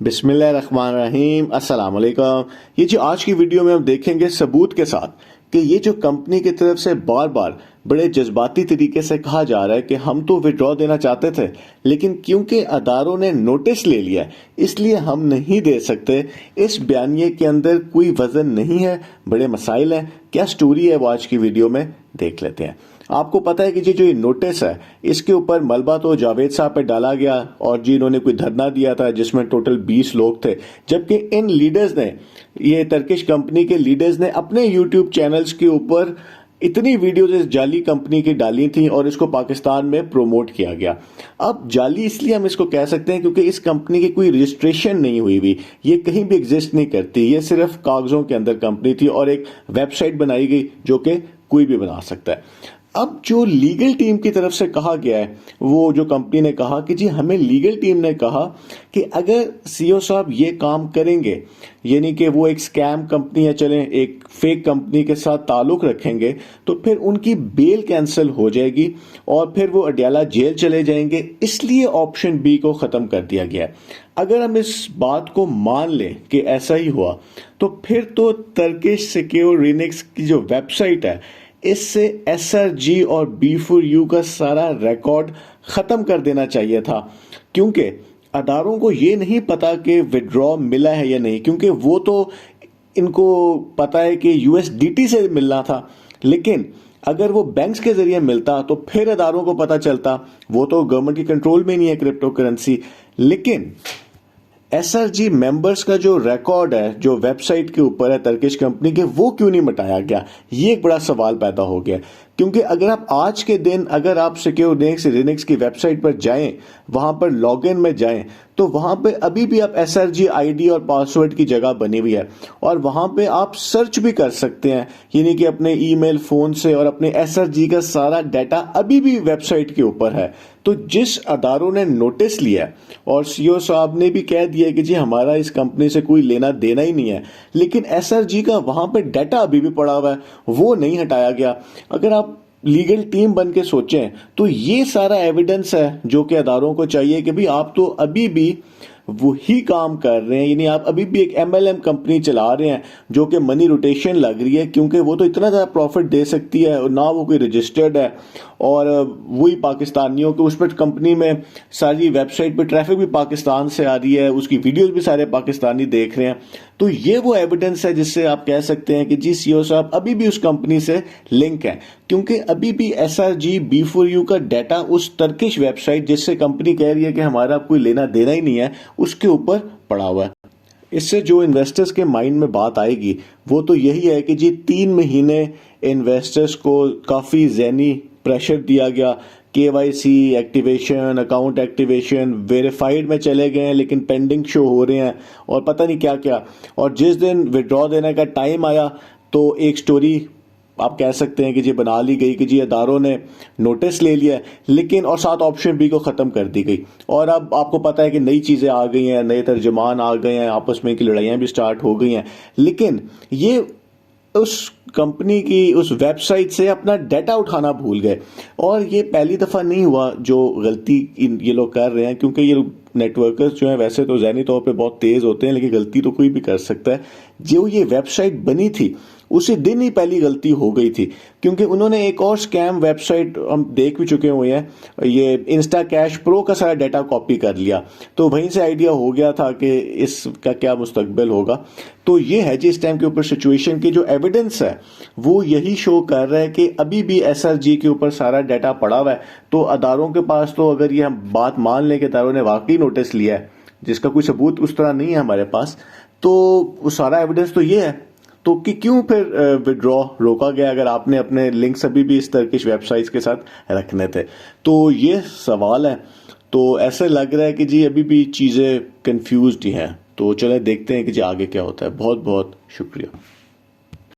बिस्मिल्लाहिर्रहमानिर्रहीम अस्सलाम वालेकुम। ये जो आज की वीडियो में हम देखेंगे सबूत के साथ कि ये जो कंपनी की तरफ से बार बार बड़े जज्बाती तरीके से कहा जा रहा है कि हम तो विड्रॉ देना चाहते थे, लेकिन क्योंकि अदारों ने नोटिस ले लिया इसलिए हम नहीं दे सकते। इस बयानिए के अंदर कोई वजन नहीं है, बड़े मसाइल हैं। क्या स्टोरी है वो आज की वीडियो में देख लेते हैं। आपको पता है कि जो ये नोटिस है इसके ऊपर मलबा तो जावेद साहब पे डाला गया और जी इन्होंने कोई धरना दिया था जिसमें टोटल 20 लोग थे, जबकि इन लीडर्स ने, ये टर्किश कंपनी के लीडर्स ने अपने यूट्यूब चैनल्स के ऊपर इतनी वीडियोज इस जाली कंपनी की डाली थी और इसको पाकिस्तान में प्रोमोट किया गया। अब जाली इसलिए हम इसको कह सकते हैं क्योंकि इस कंपनी की कोई रजिस्ट्रेशन नहीं हुई हुई, ये कहीं भी एग्जिस्ट नहीं करती, ये सिर्फ कागजों के अंदर कंपनी थी और एक वेबसाइट बनाई गई जो कि कोई भी बना सकता है। अब जो लीगल टीम की तरफ से कहा गया है, वो जो कंपनी ने कहा कि जी हमें लीगल टीम ने कहा कि अगर सीईओ साहब ये काम करेंगे, यानी कि वो एक स्कैम कंपनी है, चलें एक फेक कंपनी के साथ ताल्लुक रखेंगे, तो फिर उनकी बेल कैंसिल हो जाएगी और फिर वो अडयाला जेल चले जाएंगे। इसलिए ऑप्शन बी को खत्म कर दिया गया है। अगर हम इस बात को मान लें कि ऐसा ही हुआ तो फिर तो टर्किश सिक्योर रिनिक्स की जो वेबसाइट है इससे SRG और B4U का सारा रिकॉर्ड खत्म कर देना चाहिए था, क्योंकि अदारों को ये नहीं पता कि विड्रॉ मिला है या नहीं, क्योंकि वो तो इनको पता है कि USDT से मिलना था, लेकिन अगर वो बैंक्स के जरिए मिलता तो फिर अदारों को पता चलता। वो तो गवर्नमेंट की कंट्रोल में नहीं है क्रिप्टो करेंसी, लेकिन SRG मेंबर्स का जो रिकॉर्ड है जो वेबसाइट के ऊपर है टर्किश कंपनी के, वो क्यों नहीं मिटाया गया, ये एक बड़ा सवाल पैदा हो गया। क्योंकि अगर आप आज के दिन अगर आप सिक्योर रिनिक्स की वेबसाइट पर जाएं, वहां पर लॉगिन में जाएं, तो वहां पे अभी भी आप SRG ID और पासवर्ड की जगह बनी हुई है और वहां पे आप सर्च भी कर सकते हैं, यानी कि अपने ईमेल फोन से, और अपने SRG का सारा डाटा अभी भी वेबसाइट के ऊपर है। तो जिस अदारों ने नोटिस लिया और सीईओ साहब ने भी कह दिया कि जी हमारा इस कंपनी से कोई लेना देना ही नहीं है, लेकिन SRG का वहां पे डाटा अभी भी पड़ा हुआ है, वो नहीं हटाया गया। अगर आप लीगल टीम बन के सोचें तो ये सारा एविडेंस है जो कि अदारों को चाहिए कि भाई आप तो अभी भी वही काम कर रहे हैं, यानी आप अभी भी एक MLM कंपनी चला रहे हैं जो कि मनी रोटेशन लग रही है, क्योंकि वो तो इतना ज़्यादा प्रॉफिट दे सकती है और ना वो कोई रजिस्टर्ड है, और वही पाकिस्तानियों के उस पर कंपनी में सारी वेबसाइट पे ट्रैफिक भी पाकिस्तान से आ रही है, उसकी वीडियोस भी सारे पाकिस्तानी देख रहे हैं। तो ये वो एविडेंस है जिससे आप कह सकते हैं कि जी सीईओ साहब अभी भी उस कंपनी से लिंक है, क्योंकि अभी भी SRG B4U का डाटा उस टर्किश वेबसाइट जिससे कंपनी कह रही है कि हमारा कोई लेना देना ही नहीं है, उसके ऊपर पड़ा हुआ है। इससे जो इन्वेस्टर्स के माइंड में बात आएगी वो तो यही है कि जी 3 महीने इन्वेस्टर्स को काफ़ी ज़हनी प्रेशर दिया गया, KYC activation, account activation, verified में चले गए हैं लेकिन पेंडिंग शो हो रहे हैं और पता नहीं क्या क्या, और जिस दिन विड्रॉ देने का टाइम आया तो एक स्टोरी आप कह सकते हैं कि जी बना ली गई कि जी अदारों ने नोटिस ले लिया, लेकिन और साथ ऑप्शन बी को ख़त्म कर दी गई। और अब आपको पता है कि नई चीज़ें आ गई हैं, नए तर्जमान आ गए हैं, आपस में की लड़ाइयाँ भी स्टार्ट हो गई हैं, लेकिन ये उस कंपनी की उस वेबसाइट से अपना डाटा उठाना भूल गए। और ये पहली दफ़ा नहीं हुआ जो गलती ये लोग कर रहे हैं, क्योंकि ये नेटवर्कर्स जो हैं वैसे तो ज़हनी तौर पे बहुत तेज़ होते हैं, लेकिन गलती तो कोई भी कर सकता है। जो ये वेबसाइट बनी थी उसी दिन ही पहली गलती हो गई थी, क्योंकि उन्होंने एक और स्कैम वेबसाइट हम देख भी चुके हुए हैं, ये इंस्टा कैश प्रो का सारा डाटा कॉपी कर लिया, तो वहीं से आइडिया हो गया था कि इसका क्या मुस्तकबिल होगा। तो ये है जी इस टाइम के ऊपर सिचुएशन की जो एविडेंस है वो यही शो कर रहा है कि अभी भी SRG के ऊपर सारा डाटा पड़ा हुआ है। तो अदारों के पास तो अगर ये हम बात मान लें कि अदारों ने वाकई नोटिस लिया है, जिसका कोई सबूत उस तरह नहीं है हमारे पास, तो वो सारा एविडेंस तो ये है, तो कि क्यों फिर विड्रॉ रोका गया अगर आपने अपने लिंक्स अभी भी इस टर्किश वेबसाइट्स के साथ रखने थे। तो ये सवाल है। तो ऐसे लग रहा है कि जी अभी भी चीज़ें कंफ्यूज्ड ही हैं। तो चलें देखते हैं कि जी आगे क्या होता है। बहुत बहुत शुक्रिया।